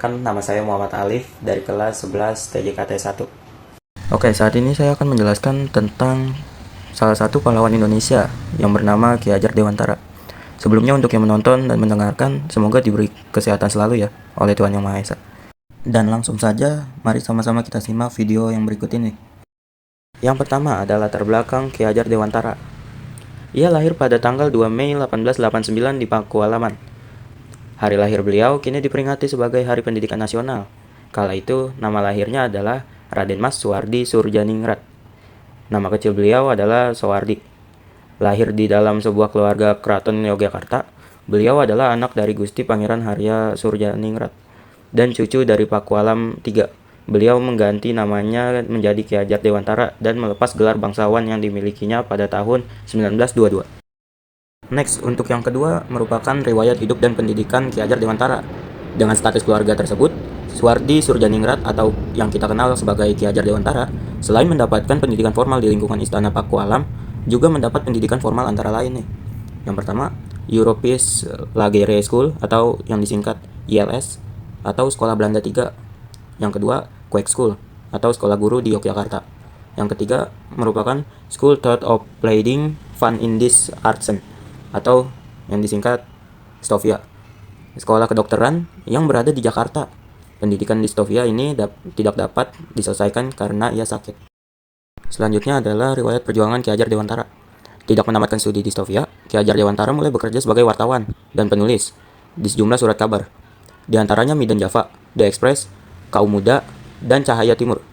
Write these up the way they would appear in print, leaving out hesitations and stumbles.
Perkenalkan, nama saya Muhammad Alif dari kelas 11 TJKT 1. Oke, saat ini saya akan menjelaskan tentang salah satu pahlawan Indonesia yang bernama Ki Hajar Dewantara. Sebelumnya untuk yang menonton dan mendengarkan, semoga diberi kesehatan selalu ya oleh Tuhan Yang Maha Esa. Dan langsung saja, mari sama-sama kita simak video yang berikut ini. Yang pertama adalah latar belakang Ki Hajar Dewantara. Ia lahir pada tanggal 2 Mei 1889 di Pakualaman. Hari lahir beliau kini diperingati sebagai Hari Pendidikan Nasional. Kala itu, nama lahirnya adalah Raden Mas Suwardi Surjaningrat. Nama kecil beliau adalah Sowardi. Lahir di dalam sebuah keluarga keraton Yogyakarta, beliau adalah anak dari Gusti Pangeran Harya Surjaningrat dan cucu dari Pakualam III. Beliau mengganti namanya menjadi Ki Hajar Dewantara dan melepas gelar bangsawan yang dimilikinya pada tahun 1922. Next, untuk yang kedua merupakan riwayat hidup dan pendidikan Ki Hajar Dewantara. Dengan status keluarga tersebut, Suwardi Surjaningrat atau yang kita kenal sebagai Ki Hajar Dewantara, selain mendapatkan pendidikan formal di lingkungan Istana Pakualam, juga mendapat pendidikan formal antara lain nih. Yang pertama, Europese Lagere School atau yang disingkat ILS atau Sekolah Belanda 3. Yang kedua, Quake School atau Sekolah Guru di Yogyakarta. Yang ketiga merupakan School Thought of Playing Fun in this Artsen atau yang disingkat Stovia, sekolah kedokteran yang berada di Jakarta. Pendidikan di Stovia ini tidak dapat diselesaikan karena ia sakit. Selanjutnya adalah riwayat perjuangan Ki Hajar Dewantara. Tidak menamatkan studi di Stovia, Ki Hajar Dewantara mulai bekerja sebagai wartawan dan penulis di sejumlah surat kabar, di antaranya Midan Java, The Express, Kaum Muda, dan Cahaya Timur.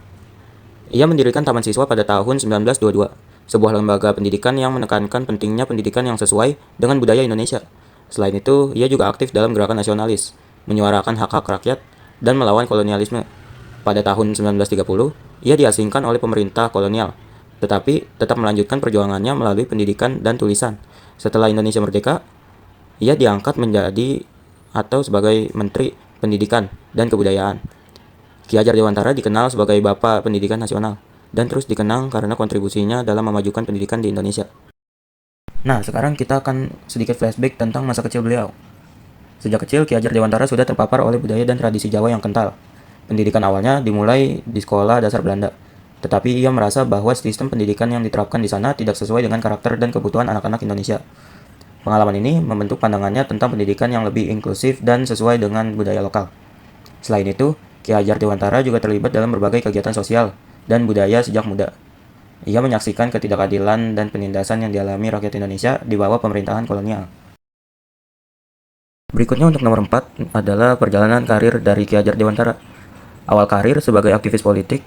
Ia mendirikan Taman Siswa pada tahun 1922. Sebuah lembaga pendidikan yang menekankan pentingnya pendidikan yang sesuai dengan budaya Indonesia. Selain itu, ia juga aktif dalam gerakan nasionalis, menyuarakan hak-hak rakyat, dan melawan kolonialisme. Pada tahun 1930, ia diasingkan oleh pemerintah kolonial, tetapi tetap melanjutkan perjuangannya melalui pendidikan dan tulisan. Setelah Indonesia merdeka, ia diangkat menjadi atau sebagai Menteri Pendidikan dan Kebudayaan. Ki Hajar Dewantara dikenal sebagai Bapak Pendidikan Nasional dan terus dikenang karena kontribusinya dalam memajukan pendidikan di Indonesia. Nah, sekarang kita akan sedikit flashback tentang masa kecil beliau. Sejak kecil, Ki Hajar Dewantara sudah terpapar oleh budaya dan tradisi Jawa yang kental. Pendidikan awalnya dimulai di sekolah dasar Belanda, tetapi ia merasa bahwa sistem pendidikan yang diterapkan di sana tidak sesuai dengan karakter dan kebutuhan anak-anak Indonesia. Pengalaman ini membentuk pandangannya tentang pendidikan yang lebih inklusif dan sesuai dengan budaya lokal. Selain itu, Ki Hajar Dewantara juga terlibat dalam berbagai kegiatan sosial dan budaya sejak muda. Ia menyaksikan ketidakadilan dan penindasan yang dialami rakyat Indonesia di bawah pemerintahan kolonial. Berikutnya untuk nomor 4 adalah perjalanan karir dari Ki Hajar Dewantara. Awal karir sebagai aktivis politik,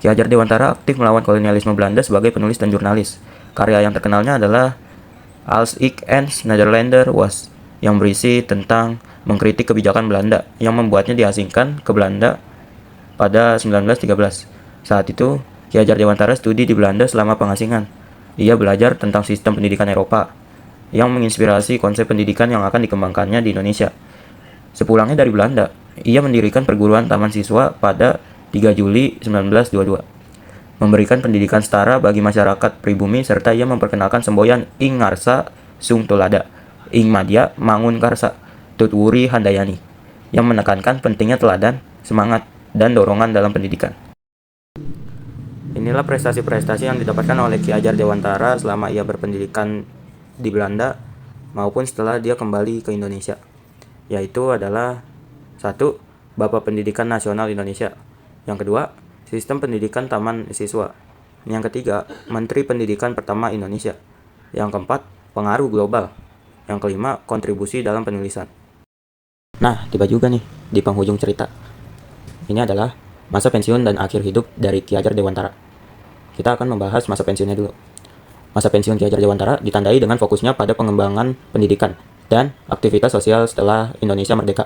Ki Hajar Dewantara aktif melawan kolonialisme Belanda sebagai penulis dan jurnalis. Karya yang terkenalnya adalah Als ik eens Nederlander was, yang berisi tentang mengkritik kebijakan Belanda yang membuatnya diasingkan ke Belanda pada 1913. Saat itu, Ki Hajar Dewantara studi di Belanda selama pengasingan. Ia belajar tentang sistem pendidikan Eropa yang menginspirasi konsep pendidikan yang akan dikembangkannya di Indonesia. Sepulangnya dari Belanda, ia mendirikan perguruan Taman Siswa pada 3 Juli 1922. Memberikan pendidikan setara bagi masyarakat pribumi serta ia memperkenalkan semboyan Ing Ngarsa Sung Tolada, Ing Madya Mangun Karsa, Tut Wuri Handayani, yang menekankan pentingnya teladan, semangat, dan dorongan dalam pendidikan. Inilah prestasi-prestasi yang didapatkan oleh Ki Hajar Dewantara selama ia berpendidikan di Belanda maupun setelah dia kembali ke Indonesia, yaitu adalah 1. Bapak Pendidikan Nasional Indonesia. Yang kedua, Sistem Pendidikan Taman Siswa. Yang ketiga, Menteri Pendidikan pertama Indonesia. Yang keempat, Pengaruh Global. Yang kelima, Kontribusi dalam Penulisan. Nah, tiba juga nih di penghujung cerita. Ini adalah masa pensiun dan akhir hidup dari Ki Hajar Dewantara. Kita akan membahas masa pensiunnya dulu. Masa pensiun Ki Hajar Dewantara ditandai dengan fokusnya pada pengembangan pendidikan dan aktivitas sosial setelah Indonesia merdeka.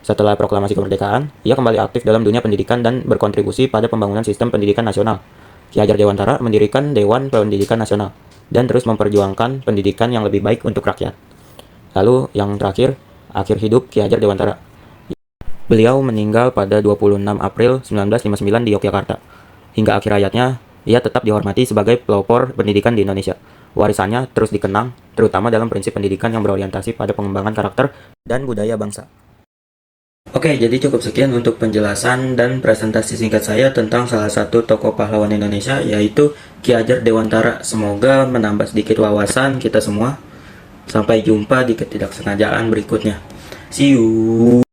Setelah proklamasi kemerdekaan, ia kembali aktif dalam dunia pendidikan dan berkontribusi pada pembangunan sistem pendidikan nasional. Ki Hajar Dewantara mendirikan Dewan Pendidikan Nasional dan terus memperjuangkan pendidikan yang lebih baik untuk rakyat. Lalu yang terakhir, akhir hidup Ki Hajar Dewantara. Beliau meninggal pada 26 April 1959 di Yogyakarta. Hingga akhir hayatnya, ia tetap dihormati sebagai pelopor pendidikan di Indonesia. Warisannya terus dikenang, terutama dalam prinsip pendidikan yang berorientasi pada pengembangan karakter dan budaya bangsa. Oke, jadi cukup sekian untuk penjelasan dan presentasi singkat saya tentang salah satu tokoh pahlawan Indonesia, yaitu Ki Hajar Dewantara. Semoga menambah sedikit wawasan kita semua. Sampai jumpa di ketidaksengajaan berikutnya. See you.